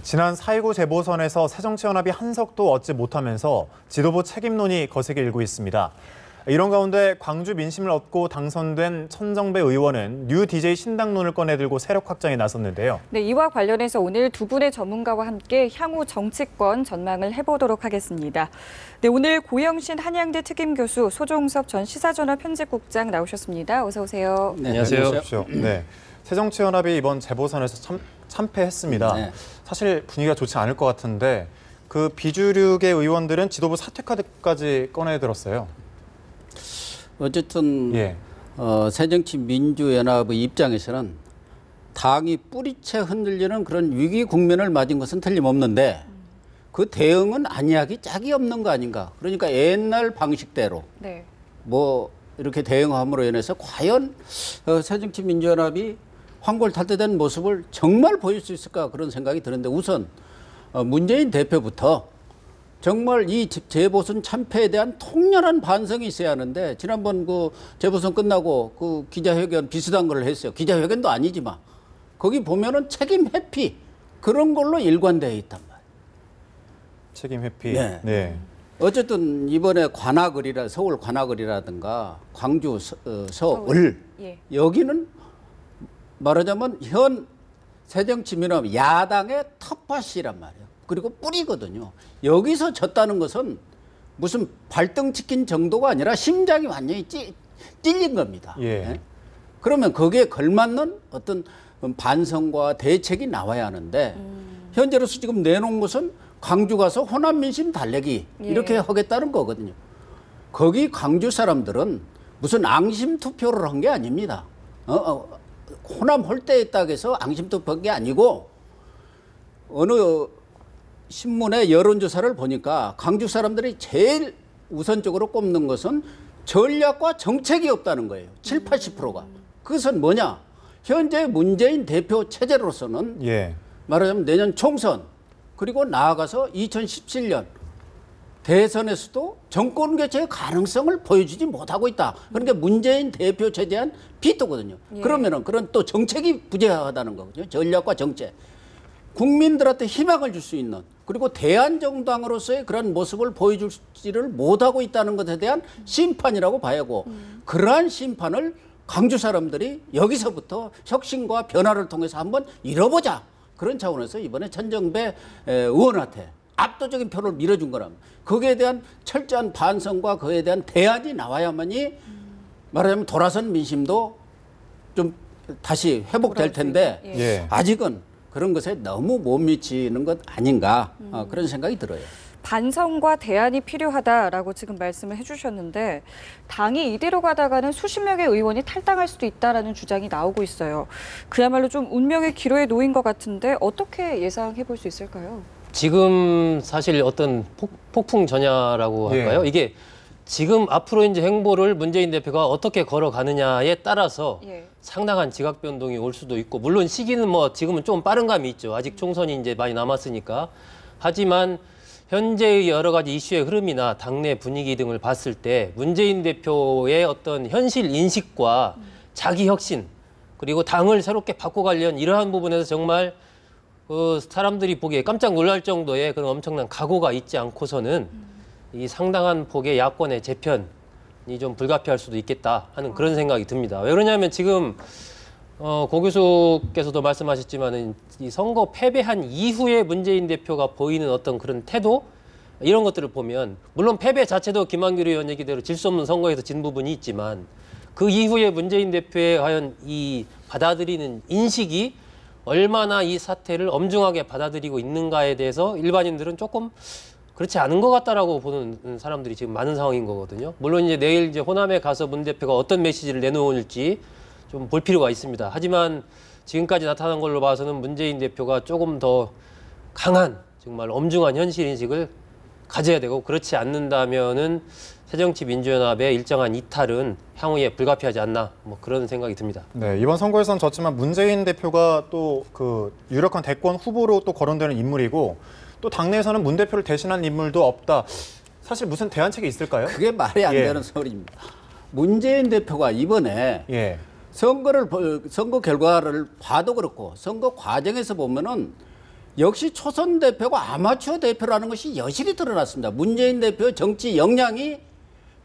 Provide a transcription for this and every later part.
지난 4.19 재보선에서 새정치연합이 한 석도 얻지 못하면서 지도부 책임론이 거세게 일고 있습니다. 이런 가운데 광주 민심을 얻고 당선된 천정배 의원은 뉴 DJ 신당론을 꺼내들고 세력 확장에 나섰는데요. 네, 이와 관련해서 오늘 두 분의 전문가와 함께 향후 정치권 전망을 해보도록 하겠습니다. 네, 오늘 고영신 한양대 특임교수, 소종섭 전 시사저널 편집국장 나오셨습니다. 어서 오세요. 네, 안녕하세요. 네, 새정치연합이 이번 재보선에서 참패했습니다. 네. 사실 분위기가 좋지 않을 것 같은데 그 비주류계 의원들은 지도부 사퇴 카드까지 꺼내들었어요. 어쨌든 예. 새정치민주연합의 입장에서는 당이 뿌리채 흔들리는 그런 위기 국면을 맞은 것은 틀림없는데 그 대응은 안이하기 짝이 없는 거 아닌가. 그러니까 옛날 방식대로 네. 뭐 이렇게 대응함으로 인해서 과연 새정치민주연합이 환골탈태된 모습을 정말 보일 수 있을까 그런 생각이 드는데 우선 문재인 대표부터 정말 이 재보선 참패에 대한 통렬한 반성이 있어야 하는데 지난번 그 재보선 끝나고 그 기자회견 비슷한 걸 했어요. 기자회견도 아니지만 거기 보면은 책임 회피 그런 걸로 일관되어 있단 말이에요. 책임 회피. 네. 네. 어쨌든 이번에 서울 관악을이라든가 광주 서울 예. 여기는 말하자면 현 새정치민주연합 야당의 텃밭이란 말이에요. 그리고 뿌리거든요. 여기서 졌다는 것은 무슨 발등 찍힌 정도가 아니라 심장이 완전히 찔린 겁니다. 예. 네? 그러면 거기에 걸맞는 어떤 반성과 대책이 나와야 하는데 현재로서 지금 내놓은 것은 광주 가서 호남 민심 달래기 이렇게 하겠다는 거거든요. 거기 광주 사람들은 무슨 앙심 투표를 한 게 아닙니다. 호남 홀대에 있다고 해서 앙심 투표한 게 아니고 어느 신문의 여론조사를 보니까 광주 사람들이 제일 우선적으로 꼽는 것은 전략과 정책이 없다는 거예요. 7, 80%가. 그것은 뭐냐? 현재 문재인 대표 체제로서는 예. 말하자면 내년 총선 그리고 나아가서 2017년 대선에서도 정권 교체의 가능성을 보여주지 못하고 있다. 그러니까 문재인 대표 체제에 대한 비토거든요. 예. 그러면은 그런 또 정책이 부재하다는 거거든요. 전략과 정책. 국민들한테 희망을 줄 수 있는 그리고 대한정당으로서의 그런 모습을 보여주지를 못하고 있다는 것에 대한 심판이라고 봐야 하고 그러한 심판을 광주 사람들이 여기서부터 혁신과 변화를 통해서 한번 이뤄보자. 그런 차원에서 이번에 천정배 의원한테 압도적인 표를 밀어준 거랍니다. 거기에 대한 철저한 반성과 그에 대한 대안이 나와야만이 말하자면 돌아선 민심도 좀 다시 회복될 텐데 예. 아직은 그런 것에 너무 못 미치는 것 아닌가 그런 생각이 들어요. 반성과 대안이 필요하다라고 지금 말씀을 해주셨는데 당이 이대로 가다가는 수십 명의 의원이 탈당할 수도 있다라는 주장이 나오고 있어요. 그야말로 좀 운명의 기로에 놓인 것 같은데 어떻게 예상해 볼 수 있을까요? 지금 사실 어떤 폭풍 전야라고 할까요? 예. 이게 지금 앞으로 이제 행보를 문재인 대표가 어떻게 걸어가느냐에 따라서 상당한 지각 변동이 올 수도 있고 물론 시기는 뭐 지금은 좀 빠른 감이 있죠. 아직 총선이 이제 많이 남았으니까. 하지만 현재의 여러 가지 이슈의 흐름이나 당내 분위기 등을 봤을 때 문재인 대표의 어떤 현실 인식과 자기 혁신 그리고 당을 새롭게 바꿔가려는 이러한 부분에서 정말 사람들이 보기에 깜짝 놀랄 정도의 그런 엄청난 각오가 있지 않고서는 이 상당한 폭의 야권의 재편이 좀 불가피할 수도 있겠다 하는 그런 생각이 듭니다. 왜 그러냐면 지금 고 교수께서도 말씀하셨지만은 이 선거 패배한 이후에 문재인 대표가 보이는 어떤 그런 태도 이런 것들을 보면 물론 패배 자체도 김한길 의원 얘기대로 질 수 없는 선거에서 진 부분이 있지만 그 이후에 문재인 대표의 과연 이 받아들이는 인식이 얼마나 이 사태를 엄중하게 받아들이고 있는가에 대해서 일반인들은 조금 그렇지 않은 것 같다라고 보는 사람들이 지금 많은 상황인 거거든요. 물론 이제 내일 이제 호남에 가서 문 대표가 어떤 메시지를 내놓을지 좀 볼 필요가 있습니다. 하지만 지금까지 나타난 걸로 봐서는 문재인 대표가 조금 더 강한 정말 엄중한 현실 인식을 가져야 되고 그렇지 않는다면은 새정치민주연합의 일정한 이탈은 향후에 불가피하지 않나 뭐 그런 생각이 듭니다. 네, 이번 선거에선 졌지만 문재인 대표가 또 그 유력한 대권 후보로 또 거론되는 인물이고 또 당내에서는 문 대표를 대신한 인물도 없다. 사실 무슨 대안책이 있을까요? 그게 말이 안 되는 소리입니다. 문재인 대표가 이번에 선거 결과를 봐도 그렇고 선거 과정에서 보면은 역시 초선 대표가 아마추어 대표라는 것이 여실히 드러났습니다. 문재인 대표 정치 역량이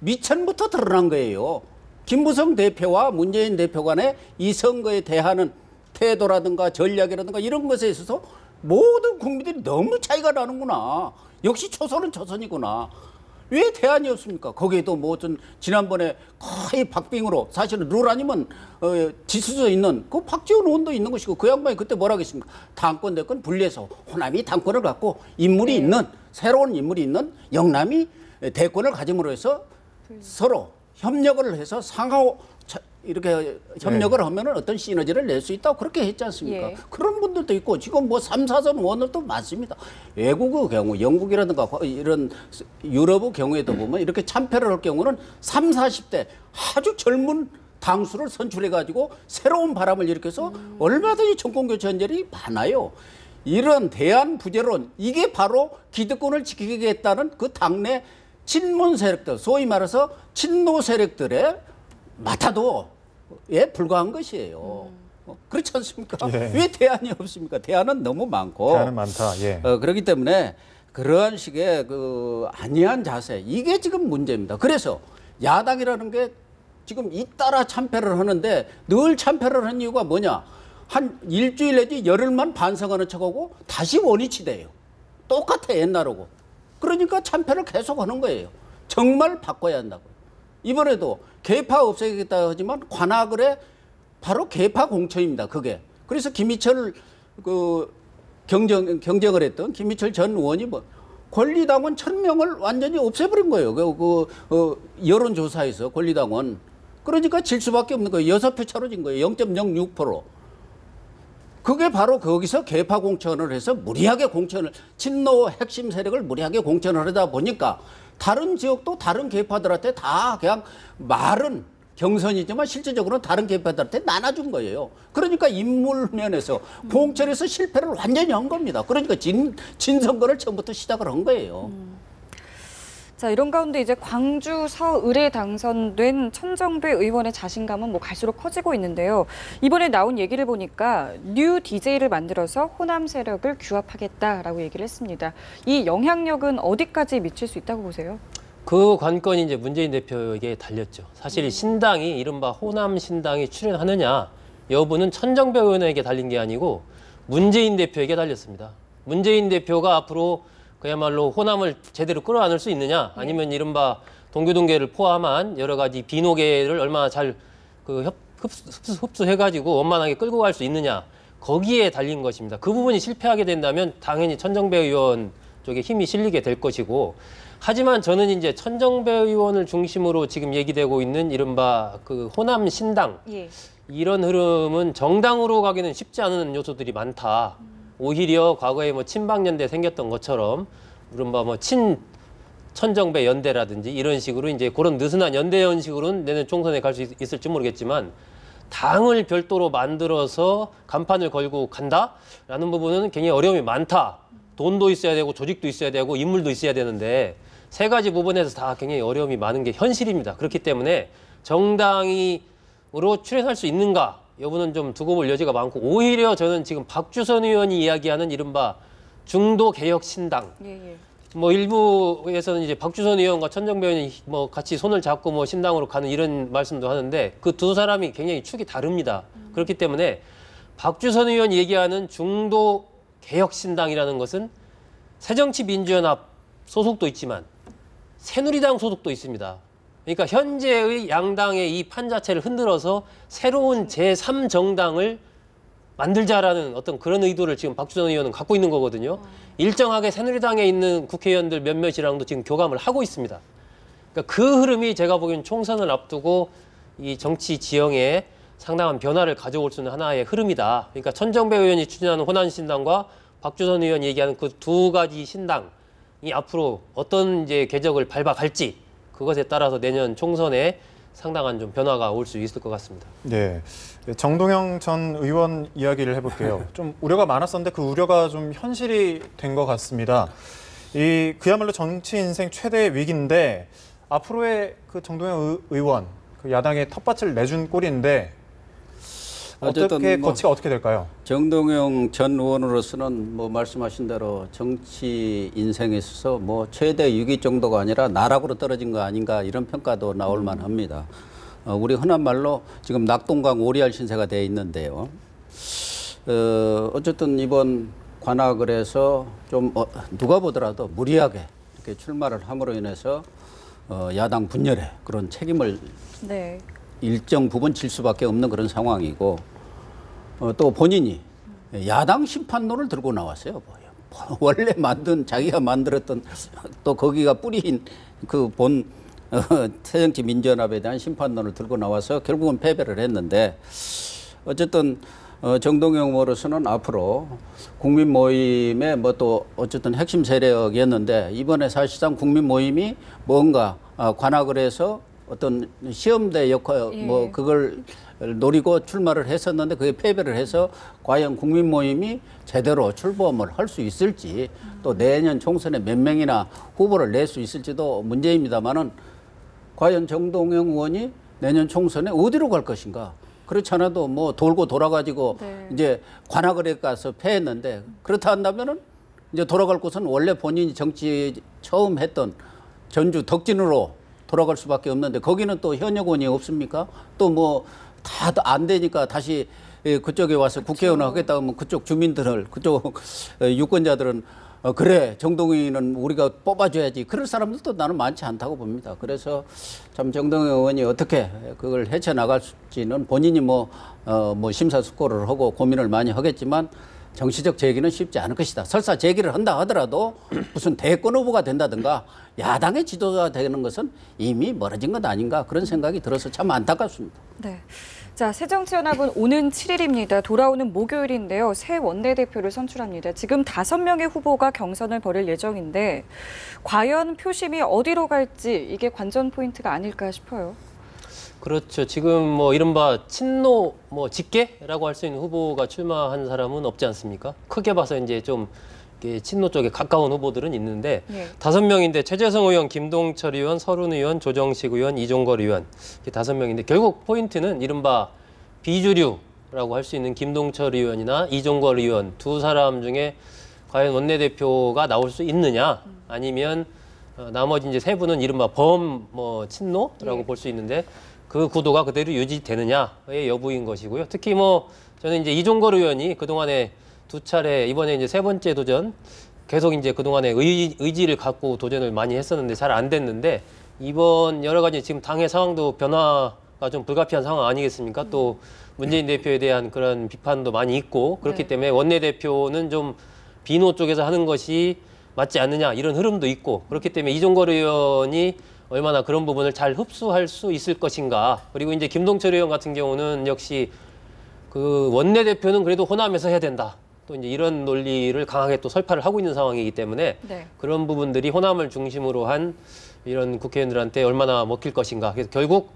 미천부터 드러난 거예요. 김무성 대표와 문재인 대표 간의 이 선거에 대하는 태도라든가 전략이라든가 이런 것에 있어서 모든 국민들이 너무 차이가 나는구나. 역시 초선은 초선이구나. 왜 대안이 없습니까? 거기에도 뭐 어떤 지난번에 거의 박빙으로 사실은 룰 아니면 지수서 있는 그 박지원 의원도 있는 것이고 그 양반이 그때 뭐라 했습니까? 당권 대권 분리해서 호남이 당권을 갖고 인물이 있는 새로운 인물이 있는 영남이 대권을 가짐으로 해서 서로 협력을 해서 상하 이렇게 협력을 하면은 어떤 시너지를 낼 수 있다고 그렇게 했지 않습니까? 예. 그런 분들도 있고 지금 뭐 3, 4선 의원들도 많습니다. 외국의 경우 영국이라든가 이런 유럽의 경우에도 보면 이렇게 참패를 할 경우는 3, 40대 아주 젊은 당수를 선출해 가지고 새로운 바람을 일으켜서 얼마든지 정권 교체 현절이 많아요. 이런 대안 부재론 이게 바로 기득권을 지키겠다는 그 당내 친문 세력들 소위 말해서 친노 세력들의 마타도에 불과한 것이에요. 그렇지 않습니까? 예. 왜 대안이 없습니까? 대안은 너무 많고. 대안은 많다. 예. 그렇기 때문에 그러한 식의 그 안이한 자세 이게 지금 문제입니다. 그래서 야당이라는 게 지금 잇따라 참패를 하는데 늘 참패를 한 이유가 뭐냐? 한 일주일 내지 열흘만 반성하는 척하고 다시 원위치돼요. 똑같아 옛날하고. 그러니까 참패를 계속하는 거예요. 정말 바꿔야 한다고. 이번에도 개파 없애겠다 하지만 관악을에 바로 개파 공천입니다. 그게. 그래서 김희철 그 경쟁을 했던 김희철 전 의원이 뭐 권리당원 1000명을 완전히 없애버린 거예요. 여론조사에서 권리당원. 그러니까 질 수밖에 없는 거예요. 6표 차로 진 거예요. 0.06%. 그게 바로 거기서 개파 공천을 해서 무리하게 공천을 친노 핵심 세력을 무리하게 공천을 하다 보니까 다른 지역도 다른 개파들한테 다 그냥 말은 경선이지만 실질적으로는 다른 개파들한테 나눠준 거예요. 그러니까 인물 면에서 공천에서 실패를 완전히 한 겁니다. 그러니까 진선거를 처음부터 시작을 한 거예요. 자, 이런 가운데 이제 광주 서을에 당선된 천정배 의원의 자신감은 뭐 갈수록 커지고 있는데요. 이번에 나온 얘기를 보니까 뉴 DJ를 만들어서 호남 세력을 규합하겠다라고 얘기를 했습니다. 이 영향력은 어디까지 미칠 수 있다고 보세요? 그 관건이 이제 문재인 대표에게 달렸죠. 사실 이 신당이 이른바 호남 신당이 출연하느냐 여부는 천정배 의원에게 달린 게 아니고 문재인 대표에게 달렸습니다. 문재인 대표가 앞으로 그야말로 호남을 제대로 끌어안을 수 있느냐 아니면 이른바 동교동계를 포함한 여러 가지 비노계를 얼마나 잘 흡수해가지고 원만하게 끌고 갈 수 있느냐 거기에 달린 것입니다. 그 부분이 실패하게 된다면 당연히 천정배 의원 쪽에 힘이 실리게 될 것이고 하지만 저는 이제 천정배 의원을 중심으로 지금 얘기되고 있는 이른바 그 호남 신당 이런 흐름은 정당으로 가기는 쉽지 않은 요소들이 많다. 오히려 과거에 뭐 친박연대 생겼던 것처럼 이른바 뭐 천정배 연대라든지 이런 식으로 이제 그런 느슨한 연대 형식으로는 내년 총선에 갈 수 있을지 모르겠지만 당을 별도로 만들어서 간판을 걸고 간다라는 부분은 굉장히 어려움이 많다. 돈도 있어야 되고 조직도 있어야 되고 인물도 있어야 되는데 세 가지 부분에서 다 굉장히 어려움이 많은 게 현실입니다. 그렇기 때문에 정당으로 출연할 수 있는가 여부는 좀 두고 볼 여지가 많고 오히려 저는 지금 박주선 의원이 이야기하는 이른바 중도 개혁 신당 뭐 일부에서는 이제 박주선 의원과 천정배 의원이 뭐 같이 손을 잡고 뭐 신당으로 가는 이런 말씀도 하는데 그 두 사람이 굉장히 축이 다릅니다. 그렇기 때문에 박주선 의원이 얘기하는 중도 개혁 신당이라는 것은 새정치민주연합 소속도 있지만 새누리당 소속도 있습니다. 그러니까 현재의 양당의 이 판 자체를 흔들어서 새로운 제3정당을 만들자라는 어떤 그런 의도를 지금 박주선 의원은 갖고 있는 거거든요. 일정하게 새누리당에 있는 국회의원들 몇몇이랑도 지금 교감을 하고 있습니다. 그러니까 그 흐름이 제가 보기엔 총선을 앞두고 이 정치 지형에 상당한 변화를 가져올 수 있는 하나의 흐름이다. 그러니까 천정배 의원이 추진하는 호남신당과 박주선 의원이 얘기하는 그 두 가지 신당이 앞으로 어떤 이제 궤적을 밟아갈지 그것에 따라서 내년 총선에 상당한 좀 변화가 올 수 있을 것 같습니다. 네, 정동영 전 의원 이야기를 해볼게요. 좀 우려가 많았었는데 그 우려가 좀 현실이 된 것 같습니다. 그야말로 정치 인생 최대 위기인데 앞으로의 그 정동영 의원, 그 야당의 텃밭을 내준 꼴인데 어떻게 거치가 어떻게 될까요? 정동영 전 의원으로서는 뭐 말씀하신 대로 정치 인생에 있어서 뭐 최대 위기 정도가 아니라 나락으로 떨어진 거 아닌가 이런 평가도 나올 만합니다. 우리 흔한 말로 지금 낙동강 오리알 신세가 돼 있는데요. 어쨌든 이번 관악을 해서 좀 누가 보더라도 무리하게 이렇게 출마를 함으로 인해서 야당 분열에 그런 책임을 네. 일정 부분 질 수밖에 없는 그런 상황이고 또 본인이 야당 심판론을 들고 나왔어요. 원래 자기가 만들었던 또 거기가 뿌리인 그 본 새정치민주연합에 대한 심판론을 들고 나와서 결국은 패배를 했는데 어쨌든 정동영 후보로서는 앞으로 국민 모임의 뭐 또 어쨌든 핵심 세력이었는데 이번에 사실상 국민 모임이 뭔가 관악을 해서 어떤 시험대 역할 뭐 그걸 노리고 출마를 했었는데 그게 패배를 해서 과연 국민 모임이 제대로 출범을 할 수 있을지 또 내년 총선에 몇 명이나 후보를 낼 수 있을지도 문제입니다만은 과연 정동영 의원이 내년 총선에 어디로 갈 것인가? 그렇지 않아도 뭐 돌고 돌아가지고 네. 이제 관악을에 가서 패했는데 그렇다 한다면은 이제 돌아갈 곳은 원래 본인이 정치 처음 했던 전주 덕진으로 돌아갈 수밖에 없는데 거기는 또 현역원이 없습니까? 또 뭐 다 안 되니까 다시 그쪽에 와서 국회의원을 하겠다 하면 그쪽 주민들을 그쪽 유권자들은 그래 정동영이는 우리가 뽑아줘야지 그럴 사람들도 나는 많지 않다고 봅니다. 그래서 참 정동영 의원이 어떻게 그걸 헤쳐나갈지는 본인이 뭐 심사숙고를 하고 고민을 많이 하겠지만 정치적 재기는 쉽지 않을 것이다. 설사 재기를 한다 하더라도 무슨 대권 후보가 된다든가 야당의 지도자가 되는 것은 이미 멀어진 것 아닌가 그런 생각이 들어서 참 안타깝습니다. 네. 자, 새정치연합은 오는 7일입니다. 돌아오는 목요일인데요. 새 원내대표를 선출합니다. 지금 5명의 후보가 경선을 벌일 예정인데 과연 표심이 어디로 갈지 이게 관전 포인트가 아닐까 싶어요. 그렇죠. 지금 뭐 이른바 친노 뭐 직계라고 할 수 있는 후보가 출마한 사람은 없지 않습니까? 크게 봐서 이제 좀 친노 쪽에 가까운 후보들은 있는데 네. 5명인데 최재성 의원, 김동철 의원, 서른 의원, 조정식 의원, 이종걸 의원 이렇게 5명인데 결국 포인트는 이른바 비주류라고 할 수 있는 김동철 의원이나 이종걸 의원 두 사람 중에 과연 원내대표가 나올 수 있느냐 아니면 나머지 이제 세 분은 이른바 친노라고 네. 볼 수 있는데 그 구도가 그대로 유지되느냐의 여부인 것이고요. 특히 뭐 저는 이제 이종걸 의원이 그동안에 2차례 이번에 이제 3번째 도전 계속 이제 그동안에 의지를 갖고 도전을 많이 했었는데 잘 안 됐는데 이번 여러 가지 지금 당의 상황도 변화가 좀 불가피한 상황 아니겠습니까? 또 문재인 대표에 대한 그런 비판도 많이 있고 그렇기 네. 때문에 원내대표는 좀 비노 쪽에서 하는 것이 맞지 않느냐 이런 흐름도 있고 그렇기 때문에 이종걸 의원이 얼마나 그런 부분을 잘 흡수할 수 있을 것인가. 그리고 이제 김동철 의원 같은 경우는 역시 그 원내대표는 그래도 호남에서 해야 된다. 또 이제 이런 논리를 강하게 또 설파를 하고 있는 상황이기 때문에 네. 그런 부분들이 호남을 중심으로 한 이런 국회의원들한테 얼마나 먹힐 것인가. 그래서 결국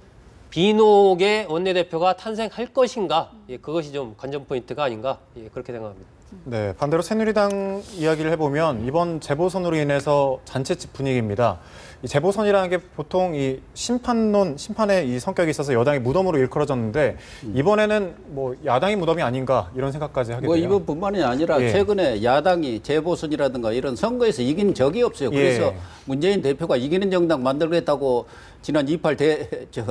비노계 원내대표가 탄생할 것인가. 예, 그것이 좀 관전 포인트가 아닌가. 예, 그렇게 생각합니다. 네, 반대로 새누리당 이야기를 해보면 이번 재보선으로 인해서 잔치집 분위기입니다. 이 재보선이라는 게 보통 이 심판의 이 성격이 있어서 여당이 무덤으로 일컬어졌는데 이번에는 뭐 야당이 무덤이 아닌가 이런 생각까지 하게 돼요. 뭐 이번뿐만이 아니라 예. 최근에 야당이 재보선이라든가 이런 선거에서 이긴 적이 없어요. 그래서 예. 문재인 대표가 이기는 정당 만들겠다고 지난 28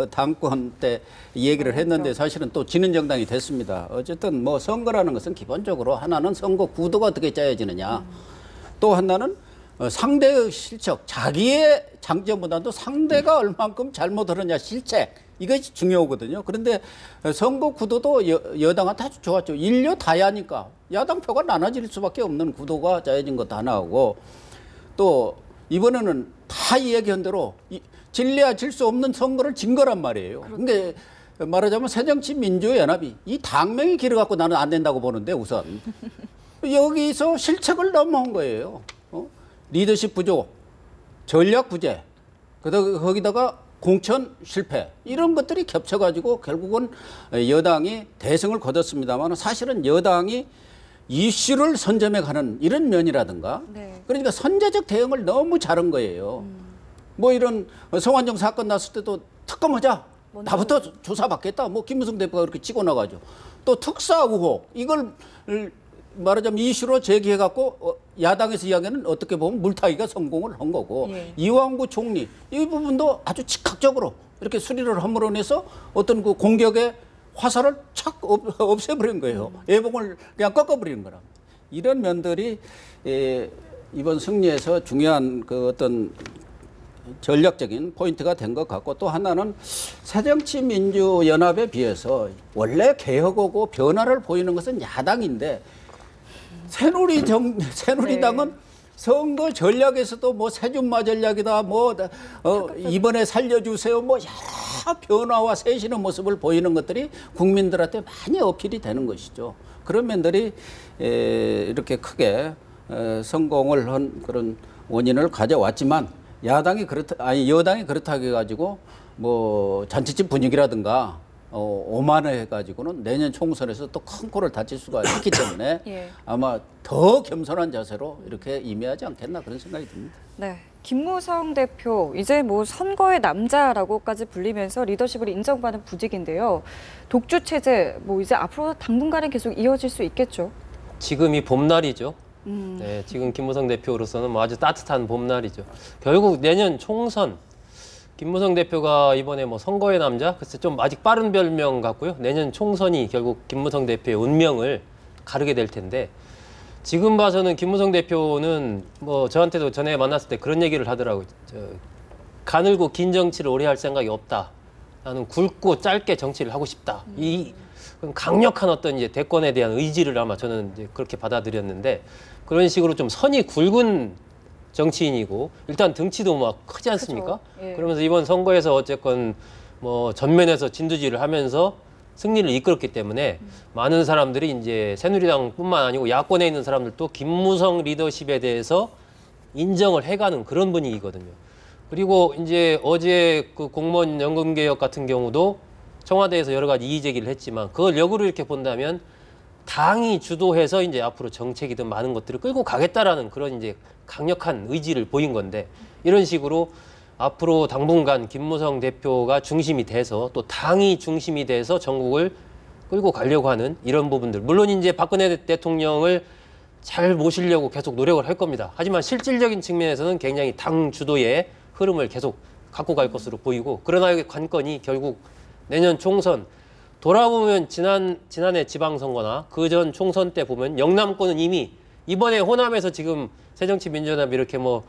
당권 때 얘기를 했는데 사실은 또 지는 정당이 됐습니다. 어쨌든 뭐 선거라는 것은 기본적으로 하나는 선거 구도가 어떻게 짜여지느냐. 또 하나는 상대의 실적, 자기의 장점보다도 상대가 얼만큼 잘못하느냐 실책 이것이 중요하거든요. 그런데 선거 구도도 여당한테 아주 좋았죠. 일려 다야니까 야당 표가 나눠질 수밖에 없는 구도가 짜여진 것도 하나고 또 이번에는 다 얘기한 대로 질려야 질 수 없는 선거를 진 거란 말이에요. 근데 말하자면 새정치민주연합이 이 당명이 길어갖고 나는 안 된다고 보는데 우선 여기서 실책을 넘어온 거예요. 리더십 부족, 전략 부재, 거기다가 공천 실패 이런 것들이 겹쳐가지고 결국은 여당이 대승을 거뒀습니다만 사실은 여당이 이슈를 선점해 가는 이런 면이라든가 네. 그러니까 선제적 대응을 너무 잘한 거예요. 뭐 이런 성완종 사건 났을 때도 특검하자. 나부터 조사받겠다. 뭐 김무성 대표가 그렇게 치고 나가죠. 또 특사 의혹 이걸 말하자면 이슈로 제기해갖고 야당에서 이야기하는 어떻게 보면 물타기가 성공을 한 거고 예. 이완구 총리 이 부분도 아주 즉각적으로 이렇게 수리를 함으로 인해서 어떤 그 공격의 화살을 착 없애버린 거예요. 예봉을 그냥 꺾어버리는 거라. 이런 면들이 이번 승리에서 중요한 그 어떤 전략적인 포인트가 된 것 같고 또 하나는 새정치민주연합에 비해서 원래 개혁하고 변화를 보이는 것은 야당인데 새누리당은 선거 전략에서도 뭐 세준마 전략이다 뭐 이번에 살려주세요 뭐 여러 변화와 쇄신의 모습을 보이는 것들이 국민들한테 많이 어필이 되는 것이죠. 그런 면들이 이렇게 크게 성공을 한 그런 원인을 가져왔지만 여당이 그렇다고 해가지고 뭐 잔치집 분위기라든가 오만해가지고는 내년 총선에서 또 큰 코를 다칠 수가 있기 때문에 예. 아마 더 겸손한 자세로 이렇게 임해하지 않겠나 그런 생각이 듭니다. 네. 김무성 대표 이제 뭐 선거의 남자라고까지 불리면서 리더십을 인정받는 부직인데요. 독주 체제 뭐 이제 앞으로 당분간은 계속 이어질 수 있겠죠. 지금이 봄날이죠. 네, 지금 김무성 대표로서는 뭐 아주 따뜻한 봄날이죠. 결국 내년 총선 김무성 대표가 이번에 뭐 선거의 남자 글쎄 좀 아직 빠른 별명 같고요. 내년 총선이 결국 김무성 대표의 운명을 가르게 될 텐데 지금 봐서는 김무성 대표는 뭐 저한테도 전에 만났을 때 그런 얘기를 하더라고요. 가늘고 긴 정치를 오래 할 생각이 없다. 나는 굵고 짧게 정치를 하고 싶다. 이 강력한 어떤 이제 대권에 대한 의지를 아마 저는 이제 그렇게 받아들였는데 그런 식으로 좀 선이 굵은 정치인이고 일단 등치도 막 크지 않습니까? 예. 그러면서 이번 선거에서 어쨌건 뭐 전면에서 진두지를 하면서 승리를 이끌었기 때문에 많은 사람들이 이제 새누리당뿐만 아니고 야권에 있는 사람들도 김무성 리더십에 대해서 인정을 해가는 그런 분위기거든요. 그리고 이제 어제 그 공무원 연금 개혁 같은 경우도 청와대에서 여러 가지 이의 제기를 했지만 그걸 역으로 이렇게 본다면 당이 주도해서 이제 앞으로 정책이든 많은 것들을 끌고 가겠다라는 그런 이제 강력한 의지를 보인 건데 이런 식으로 앞으로 당분간 김무성 대표가 중심이 돼서 또 당이 중심이 돼서 전국을 끌고 가려고 하는 이런 부분들. 물론 이제 박근혜 대통령을 잘 모시려고 계속 노력을 할 겁니다. 하지만 실질적인 측면에서는 굉장히 당 주도의 흐름을 계속 갖고 갈 것으로 보이고 그러나 관건이 결국 내년 총선 돌아보면 지난해 지방선거나 그 전 총선 때 보면 영남권은 이미 이번에 호남에서 지금 새정치민주연합이 이렇게 뭐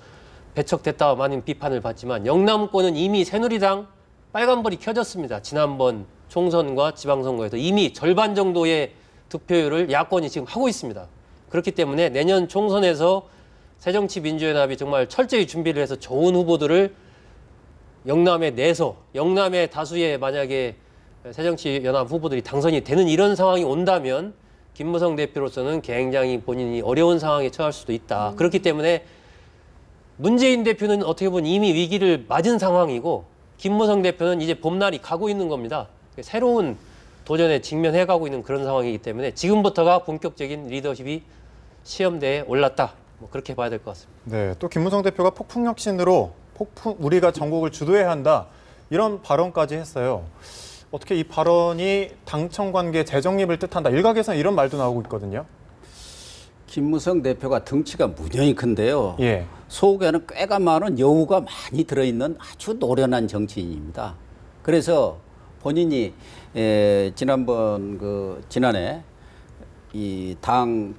배척됐다 많은 비판을 받지만 영남권은 이미 새누리당 빨간불이 켜졌습니다. 지난번 총선과 지방선거에서 이미 절반 정도의 득표율을 야권이 지금 하고 있습니다. 그렇기 때문에 내년 총선에서 새정치민주연합이 정말 철저히 준비를 해서 좋은 후보들을 영남에 내서 영남의 다수의 만약에 새정치연합 후보들이 당선이 되는 이런 상황이 온다면 김무성 대표로서는 굉장히 본인이 어려운 상황에 처할 수도 있다. 그렇기 때문에 문재인 대표는 어떻게 보면 이미 위기를 맞은 상황이고 김무성 대표는 이제 봄날이 가고 있는 겁니다. 새로운 도전에 직면해가고 있는 그런 상황이기 때문에 지금부터가 본격적인 리더십이 시험대에 올랐다. 뭐 그렇게 봐야 될 것 같습니다. 네, 또 김무성 대표가 폭풍혁신으로 우리가 전국을 주도해야 한다 이런 발언까지 했어요. 어떻게 이 발언이 당청 관계 재정립을 뜻한다. 일각에서는 이런 말도 나오고 있거든요. 김무성 대표가 덩치가 무지하게 큰데요. 예. 속에는 꽤가 많은 여우가 많이 들어있는 아주 노련한 정치인입니다. 그래서 본인이 지난해 이 당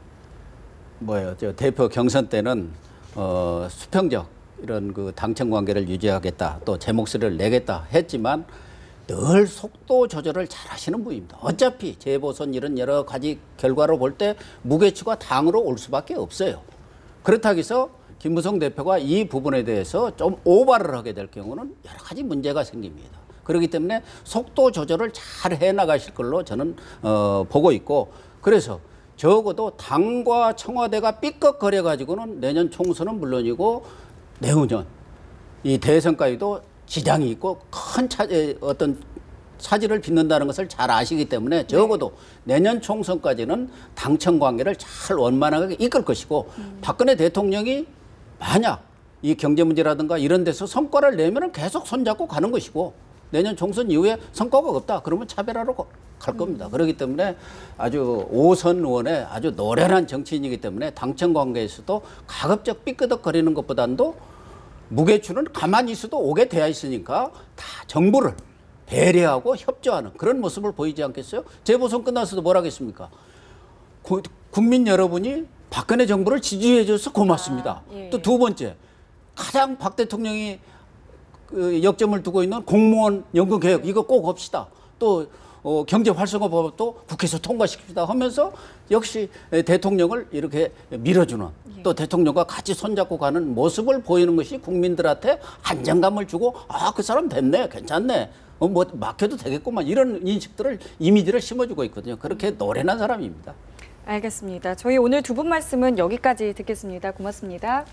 대표 경선 때는 수평적 이런 그 당청 관계를 유지하겠다, 또 제 목소리를 내겠다 했지만 늘 속도 조절을 잘 하시는 분입니다. 어차피 재보선 이런 여러 가지 결과로 볼 때 무게추가 당으로 올 수밖에 없어요. 그렇다고 해서 김무성 대표가 이 부분에 대해서 좀 오바를 하게 될 경우는 여러 가지 문제가 생깁니다. 그렇기 때문에 속도 조절을 잘 해나가실 걸로 저는 보고 있고 그래서 적어도 당과 청와대가 삐걱거려 가지고는 내년 총선은 물론이고 내후년 이 대선까지도 지장이 있고 큰 어떤 차질을 빚는다는 것을 잘 아시기 때문에 적어도 내년 총선까지는 당청 관계를 잘 원만하게 이끌 것이고 박근혜 대통령이 만약 이 경제 문제라든가 이런 데서 성과를 내면은 계속 손잡고 가는 것이고 내년 총선 이후에 성과가 없다 그러면 차별하러 갈 겁니다. 그렇기 때문에 아주 5선 의원의 아주 노련한 정치인이기 때문에 당청 관계에서도 가급적 삐끄덕거리는 것보다도 무게추는 가만히 있어도 오게 되어 있으니까 다 정부를 배려하고 협조하는 그런 모습을 보이지 않겠어요? 재보선 끝나서도 뭐라 하겠습니까? 국민 여러분이 박근혜 정부를 지지해 줘서 고맙습니다. 예. 또 두 번째, 가장 박 대통령이 그 역점을 두고 있는 공무원 연금 개혁 이거 꼭 합시다. 또 경제 활성화법도 국회에서 통과시킵시다 하면서 역시 대통령을 이렇게 밀어주는 또 대통령과 같이 손잡고 가는 모습을 보이는 것이 국민들한테 안정감을 주고 아, 그 사람 됐네, 괜찮네, 뭐 맡겨도 되겠구만 이런 인식들을 이미지를 심어주고 있거든요. 그렇게 노련한 사람입니다. 알겠습니다. 저희 오늘 두 분 말씀은 여기까지 듣겠습니다. 고맙습니다.